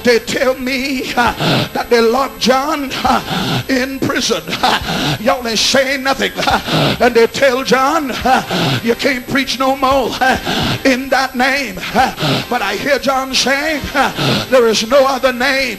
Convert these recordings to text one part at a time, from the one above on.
They tell me that they locked John in prison. Y'all ain't saying nothing. And they tell John, you can't preach no more in that name. But I hear John saying, there is no other name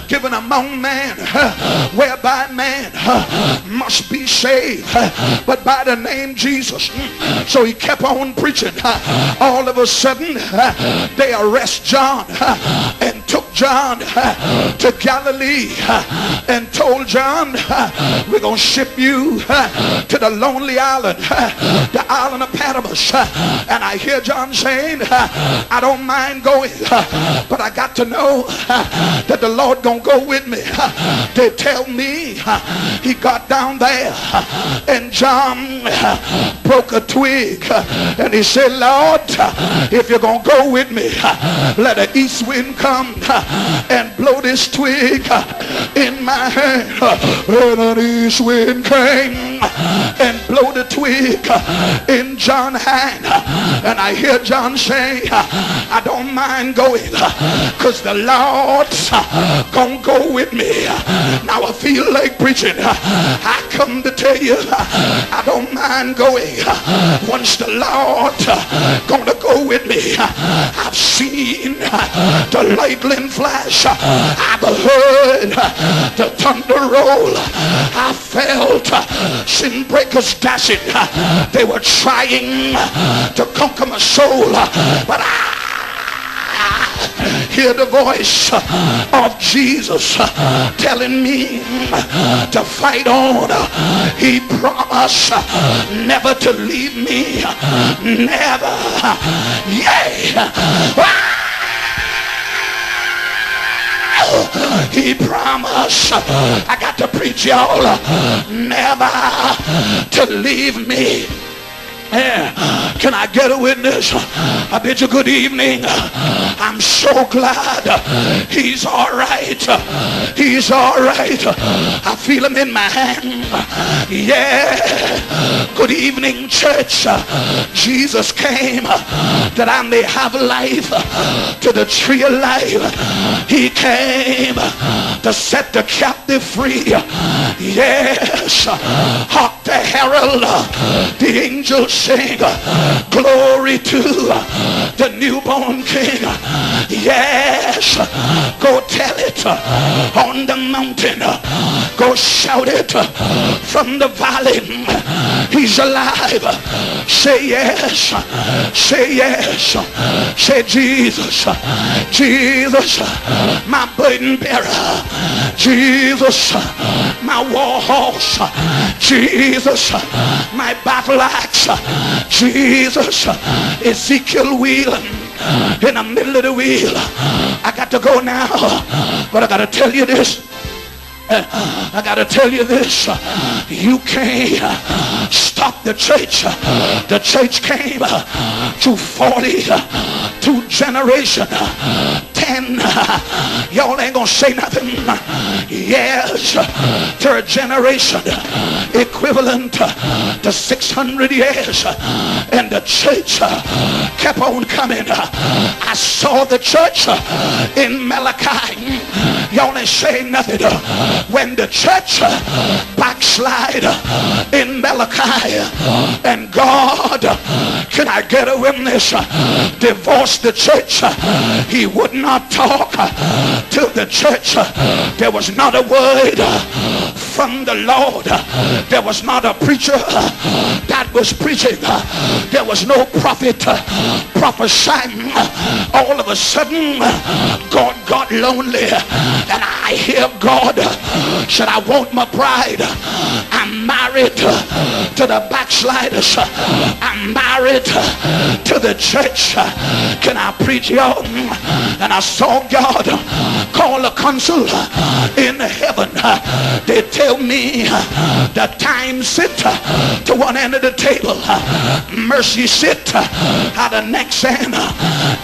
given among men whereby man must be saved but by the name Jesus. So he kept on preaching. All of a sudden they arrest John and took John to Galilee and told John, we're going to ship you to the lonely island, the island of Patmos. And I hear John saying, I don't mind going, but I got to know that the Lord gonna go with me. They tell me he got down there and John broke a twig and he said, Lord, if you're gonna go with me, let an east wind come and blow this twig in my hand. And an east wind came and blow the twig in John's hand. And I hear John say, I don't mind going because the Lord's gonna go with me. Now I feel like preaching. I come to tell you, I don't mind going once the Lord gonna go with me. I've seen the lightning flash, I've heard the thunder roll, I felt sin breakers dashing. They were trying to conquer my soul, but I hear the voice of Jesus telling me to fight on. He promised never to leave me, never. He promised, I got to preach, y'all, never to leave me. Can I get a witness? I bid you good evening. I'm so glad he's all right. He's all right. I feel him in my hand. Yeah. Good evening, church. Jesus came that I may have life to the tree of life. He came to set the captive free. Yes. Hark the herald, the angels sing glory to the newborn King. Yes, go tell it on the mountain, go shout it from the valley. He's alive. Say yes, say yes, say Jesus, Jesus, my burden bearer, Jesus, my war horse, Jesus, my battle axe, Jesus. Ezekiel wheeling in the middle of the wheel. I got to go now, but I got to tell you this. I gotta tell you this, you can't stop the church. The church came to 42 generation. 10, y'all ain't gonna say nothing. Yes, to a generation equivalent to 600 years, and the church kept on coming. I saw the church in Malachi. Y'all ain't saying nothing. When the church backslide in Malachi, and God, can I get a witness, divorced the church, he would not talk to the church. There was not a word from the Lord. There was not a preacher that was preaching. There was no prophet prophesying. All of a sudden God got lonely, and I hear God said, I want my bride. I'm married to the backsliders. I'm married to the church. Can I preach, y'all? And I saw God call a council in heaven. They tell me the time sit to one end of the table, mercy sit at the next end,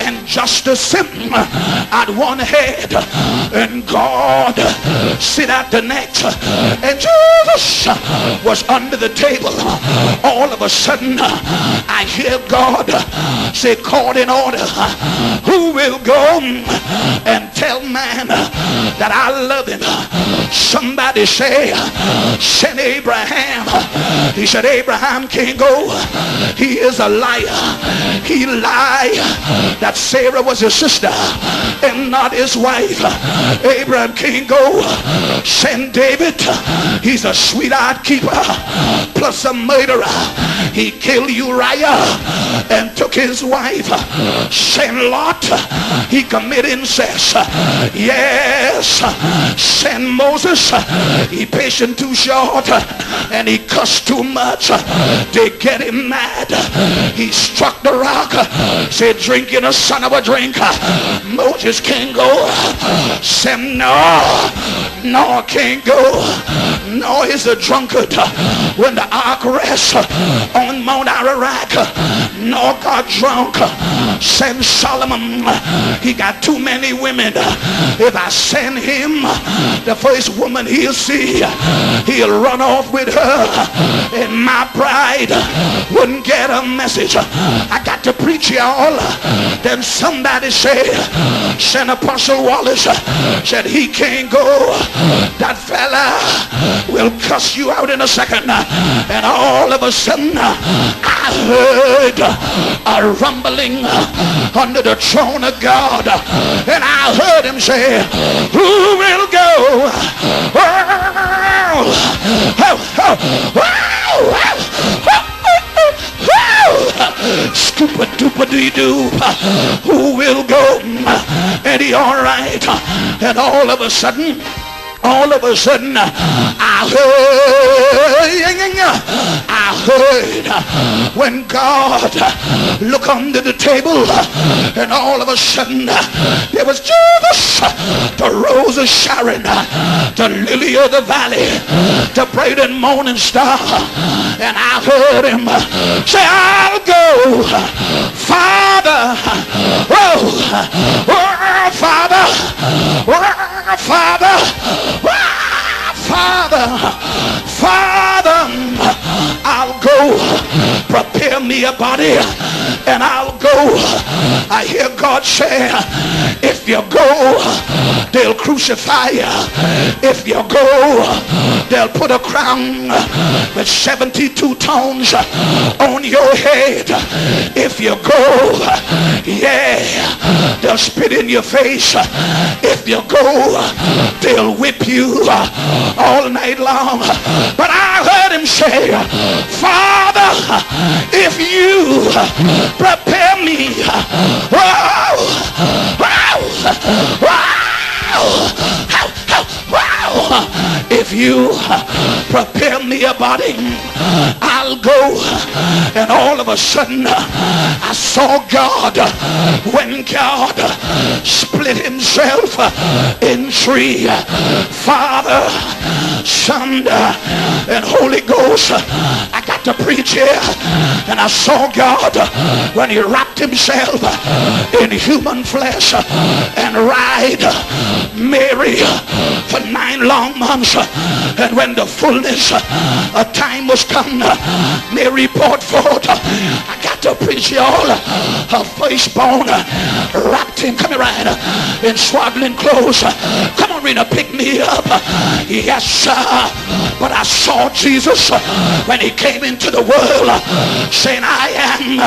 and justice sit at one head, and God sit at the next. And Jesus was under the table. All of a sudden I hear God say, call in order who will go and tell man that I love him? Somebody say, send Abraham. He said, Abraham can't go. He is a liar. He lied that Sarah was his sister and not his wife. Abraham can't go. Send David. He's a sweetheart keeper plus a murderer. He killed Uriah and took his wife. Send Lot. He committed incest. Yes. Send Moses. He patient too short and he cussed too much. They get him mad. He struck the rock. Said, drink you the son of a drink. Moses can't go. Send Noah can't go. Noah is a drunkard. When the ark rests on Mount Ararat, Noah got drunk. Send Solomon. He got too many women. If I send him, the first woman he'll see, he'll run off with her, and my bride wouldn't get a message. I got to preach y'all. Then somebody said, send Apostle Wallace. Said he can't go. That fella will cuss you out in a second. And all of a sudden I heard a rumbling under the throne of God, and I heard him say, who will go? Stupid duper dee doo, who will go? And he all right. And all of a sudden I heard when God looked under the table, and all of a sudden there was Jesus, the rose of Sharon, the lily of the valley, the bright and morning star. And I heard him say, I'll go, Father, Father, I'll go. Prepare me a body and I'll go. I hear God say, if you go, they'll crucify you. If you go, they'll put a crown with 72 thorns on your head. If you go, yeah, they'll spit in your face. If you go, they'll whip you all night long. But I heard him say, Father, if you prepare me, if you prepare me a body, I'll go. And all of a sudden I saw God. When God split himself in three, Father, Son, and Holy Ghost. I got to preach here. And I saw God when he wrapped himself in human flesh and ride Mary for 9 long months. And when the fullness of time was come, Mary brought forth, I got to preach y'all, her firstborn, wrapped him, come here, right, in swaddling clothes. Come on, Rena, pick me up. Yes, sir. But I saw Jesus when he came into the world saying, I am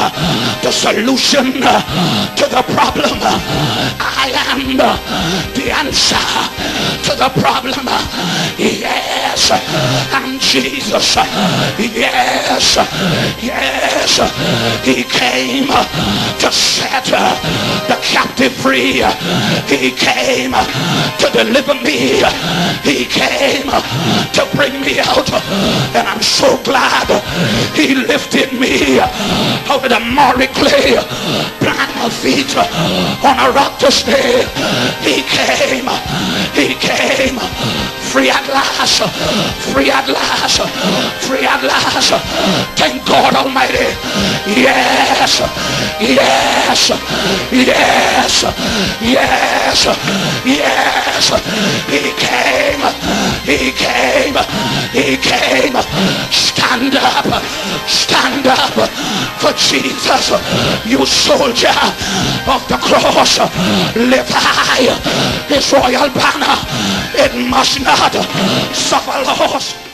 the solution to the problem. I am the answer to the problem. Yes, I'm Jesus. Yes, yes. He came to set the captive free. He came to deliver me. He came to bring me out. And I'm so glad he lifted me out of the miry clay, plant my feet on a rock to stay. He came Free at last. Free at last. Free at last. Thank God Almighty. Yes. Yes. Yes. Yes. Yes. He came. He came. He came. Stand up. Stand up for Jesus. You soldier of the cross. Lift high his royal banner. It must not suffer loss.